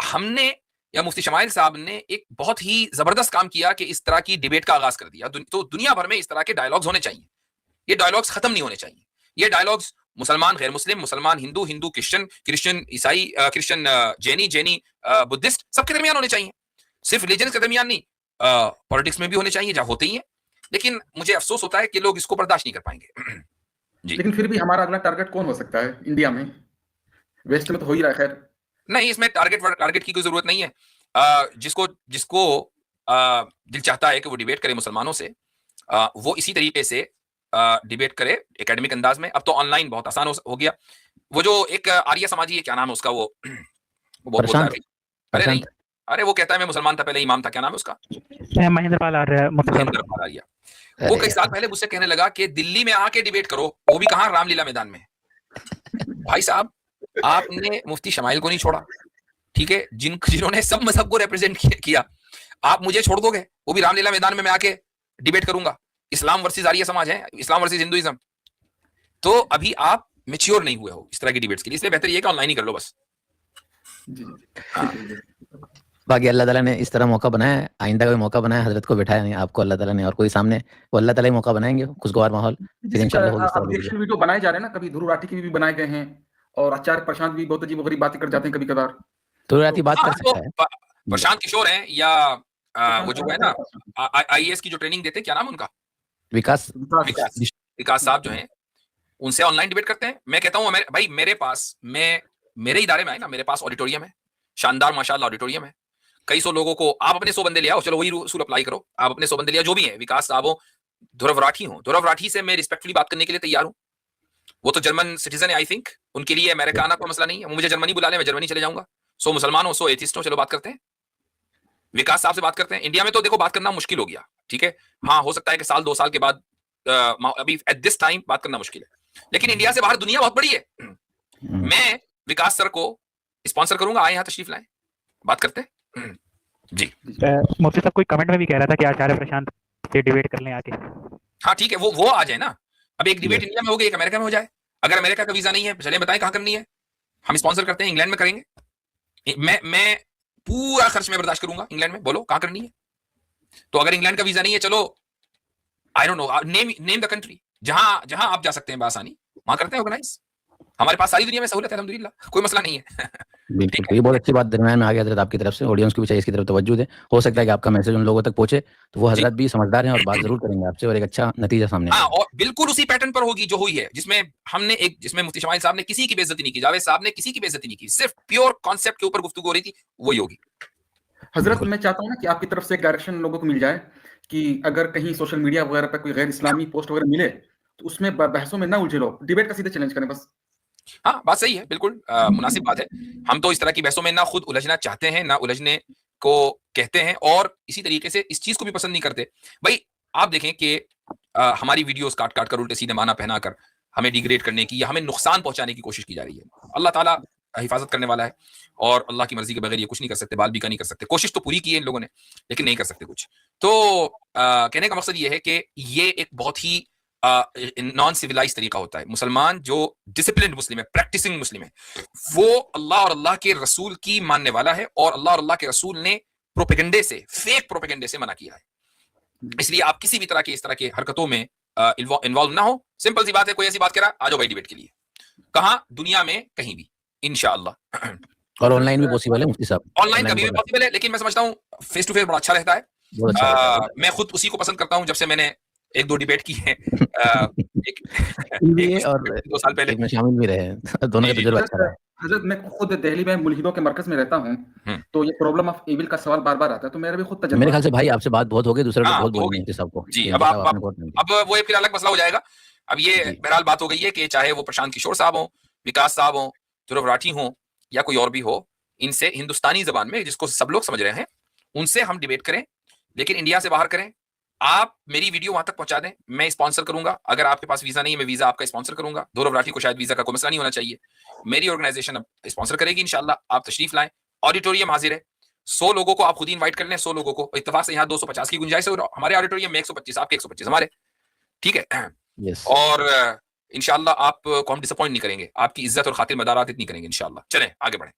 हमने या मुफ्ती शमाइल साहब ने एक बहुत ही जबरदस्त काम किया कि इस तरह की डिबेट का आगाज कर दिया। तो दुनिया भर में इस तरह के डायलॉग्स होने चाहिए। ये डायलॉग्स खत्म नहीं होने चाहिए। ये डायलॉग्स मुसलमान गैर मुस्लिम, मुसलमान हिंदू, हिंदू क्रिश्चियन, क्रिश्चियन ईसाई, क्रिश्चियन जैनी, जैनी बुद्धिस्ट, सबके दरमियान होने चाहिए। सिर्फ रिलीजन के दरमियान नहीं, पॉलिटिक्स में भी होने चाहिए, जहां होते ही हैं। लेकिन मुझे अफसोस होता है कि लोग इसको बर्दाश्त नहीं कर पाएंगे। जी। लेकिन फिर भी हमारा अगला टारगेट कौन हो सकता है इंडिया में? वेस्ट में तो हो ही रहा है। खैर नहीं, इसमें टारगेट की कोई जरूरत नहीं है। जिसको जिसको दिल चाहता है कि वो डिबेट करे मुसलमानों से, वो इसी तरीके से डिबेट करे एकेडमिक अंदाज में। अब तो ऑनलाइन बहुत आसान हो गया। वो जो एक आर्य समाजी है, क्या नाम है उसका, वो बहुत बोलता है भाई। अरे नहीं, अरे वो कहता है मैं मुसलमान था, पहले इमाम था, क्या नाम है उसका? महेंद्र पाल आर्य। महेंद्र पाल आर्य। वो कई साल पहले मुझसे कहने लगा कि दिल्ली में आके डिबेट करो, वो भी कहां, रामलीला मैदान में। भाई साहब, आपने मुफ्ती शमाइल को नहीं छोड़ा, ठीक है, जिन्होंने सब मजहब को रिप्रेजेंट किया, आप मुझे छोड़ दोगे? वो भी रामलीला मैदान में मैं आके डिबेट करूंगा? इस्लाम वर्सेस आर्य समाज है, इस्लाम वर्सेस हिंदुइज्म। तो अभी आप मैच्योर नहीं हुए हो इस तरह की डिबेट्स के लिए, इसलिए बेहतर ये कि ऑनलाइन ही कर लो बस। बाकी अल्लाह ताला ने इस तरह मौका बनाया है, आइंदा कोई मौका बनाया, हजरत को बिठाया नहीं, आपको अल्लाह ताला ने और कोई सामने, वो अल्लाह ताला ही मौका बनाएंगे, खुशगवार माहौल, फिर इंशाल्लाह होगी। ऑब्जेक्शन वीडियो बनाए जा रहे हैं ना, कभी ध्रुव राठी के भी बनाए गए हैं, और आचार्य प्रशांत भी बहुत अजीब गरीब बातें कर जाते हैं कभी कभार। ध्रुव राठी बात कर सकता है, प्रशांत किशोर हैं, या वो जो है ना आईएएस की जो ट्रेनिंग देते हैं, क्या नाम उनका, विकास साहब जो हैं, उनसे ऑनलाइन डिबेट करते हैं। मैं कहता हूँ भाई, मेरे पास, मेरे इदारे में है ना, मेरे पास ऑडिटोरियम है, शानदार माशाल्लाह ऑडिटोरियम है, कई सौ लोगों को, आप अपने 100 बंदे ले आओ, चलो वही रूल अप्लाई करो, आप अपने 100 बंदे ले आओ, जो भी है, विकास साहब हो, ध्रुव राठी हो, ध्रुव राठी से मैं रिस्पेक्टफुली बात करने के लिए तैयार हूँ। वो तो जर्मन सिटीजन है, आई थिंक, उनके लिए अमेरिका आना कोई मसला नहीं है, मुझे जर्मनी बुला ले, मैं जर्मनी चले जाऊंगा। 100 मुसलमान हो, 100 एथिस्ट हो, चलो बात करते हैं, विकास साहब से बात करते हैं। इंडिया में तो देखो बात करना मुश्किल हो गया, ठीक है, हाँ हो सकता है कि साल 2 साल के बाद, अभी एट दिस टाइम बात करना मुश्किल है, लेकिन इंडिया से बाहर दुनिया बहुत बड़ी है। मैं विकास सर को स्पॉन्सर करूंगा, आए यहाँ तशरीफ लाएं, बात करते हैं। जी। मुफ्ती साहब कोई कमेंट में भी कह रहा था कि आचार्य प्रशांत से डिबेट कर लें आके। हाँ ठीक है, वो आ जाए ना। अब एक डिबेट इंडिया में हो गई, एक अमेरिका में हो जाए। अगर अमेरिका का वीजा नहीं है, चलिए बताएं कहाँ करनी है, हम स्पॉन्सर करते हैं, इंग्लैंड में करेंगे। मैं पूरा खर्च में बर्दाश्त करूंगा, इंग्लैंड में बोलो कहाँ करनी है। तो अगर इंग्लैंड का वीजा नहीं है, चलो I don't know, name the country, जहां आप जा सकते हैं बआसानी, वहां करते हैं ऑर्गेनाइज। हमारे पास सारी दुनिया में सहूलत है अल्हम्दुलिल्लाह, कोई मसला नहीं है। बिल्कुल, ये बहुत अच्छी बात दरम्यान में आ गया हजरत आपकी तरफ से, ऑडियंस को भी चाहिए इसकी तरफ तवज्जो दे। हो सकता है कि आपका मैसेज उन लोगों तक पहुंचे, तो वो हजरत भी समझदार हैं और बात जरूर करेंगे आपसे, और एक अच्छा नतीजा सामने हाँ, और बिल्कुल उसी पैटर्न पर होगी जो हुई है, जिसमें मुफ्ती शमाइल साहब ने किसी की बेइज्जती नहीं की, जावेद साहब ने किसी की बेइज्जती नहीं की, सिर्फ प्योर कॉन्सेप्ट के ऊपर गुफ्तगू हो रही थी, वही होगी। हजरत, मैं चाहता हूँ ना कि आपकी तरफ से एक डायरेक्शन लोगों को मिल जाए कि अगर कहीं सोशल मीडिया वगैरह पर कोई गैर इस्लामी पोस्ट वगैरह मिले, तो उसमें बहसों में ना उलझे लोग, डिबेट का सीधे चैलेंज करें बस। हाँ, बात सही है, बिल्कुल मुनासिब बात है। हम तो इस तरह की बहसों में ना खुद उलझना चाहते हैं, ना उलझने को कहते हैं, और इसी तरीके से इस चीज को भी पसंद नहीं करते। भाई आप देखें कि हमारी वीडियोस काट काट कर, उल्टे सीधे माना पहना कर हमें डिग्रेड करने की या हमें नुकसान पहुंचाने की कोशिश की जा रही है। अल्लाह ताला हिफाजत करने वाला है, और अल्लाह की मर्जी के बगैर ये कुछ नहीं कर सकते, बाल भी का नहीं कर सकते। कोशिश तो पूरी की है इन लोगों ने, लेकिन नहीं कर सकते कुछ। तो कहने का मकसद ये है कि ये एक बहुत ही नॉन सिविलाइज तरीका होता है। मुसलमान जो डिसिप्लिन मुस्लिम है, प्रैक्टिसिंग मुस्लिम है, वो अल्लाह और अल्लाह के रसूल की मानने वाला है, और अल्लाह और अल्लाह के रसूल ने प्रोपेगेंडे से, फेक प्रोपेगेंडे से मना किया है। इसलिए आप किसी भी तरह की इस तरह की हरकतों में इन्वॉल्व ना हो। सिंपल सी बात है, कोई ऐसी बात कह रहा, आ जाओ भाई डिबेट के लिए, कहां, दुनिया में कहीं भी, इंशाअल्लाह। और ऑनलाइन भी पॉसिबल है मुफ्ती साहब, ऑनलाइन कभी भी पॉसिबल है, लेकिन मैं समझता हूँ फेस टू फेस बड़ा अच्छा रहता है। मैं खुद उसी को पसंद करता हूँ, जब से मैंने 1-2 डिबेट की है, एक 2 साल पहले में शामिल भी रहे, दोनों का तजुर्बा अच्छा रहा है। हजरत, मैं खुद दिल्ली में मुल्हिदों के मरकज में रहता हूँ, तो ये प्रॉब्लम ऑफ एविल का सवाल बार बार आता है, तो मेरा भी खुद तजुर्बा। मेरे ख्याल से भाई आपसे बात बहुत हो गई, दूसरे लोग बहुत बोल रहे हैं सबको जी। अब वो फिर अलग मसला हो जाएगा। अब ये बहरहाल बात हो गई है कि चाहे वो प्रशांत किशोर साहब हो, विकास साहब हो, ध्रुव राठी हो, या कोई और भी हो, इनसे हिंदुस्तानी जबान में, जिसको सब लोग समझ रहे हैं, उनसे हम डिबेट करें, लेकिन इंडिया से बाहर करें। आप मेरी वीडियो वहां तक पहुंचा दें, मैं स्पॉन्सर करूंगा। अगर आपके पास वीजा नहीं है, मैं वीजा आपका स्पॉन्सर करूंगा। ध्रुव राठी को शायद वीजा का कोई मसला नहीं होना चाहिए, मेरी ऑर्गेनाइजेशन स्पॉन्सर करेगी इंशाल्लाह। आप तशरीफ लाएं, ऑडिटोरियम हाजिर है, 100 लोगों को आप खुद ही इन्वाइट कर लें, 100 लोगों को। इत्तेफाक से यहाँ 250 की गुंजाइश है, हमारे ऑडिटोरियम में 125, आपके 125 हमारे, ठीक है। और इंशाल्लाह आपको हम डिसअपॉइंट नहीं करेंगे, आपकी इज्जत और खातिर मदारात इतनी करेंगे इंशाल्लाह। चलें आगे बढ़ें।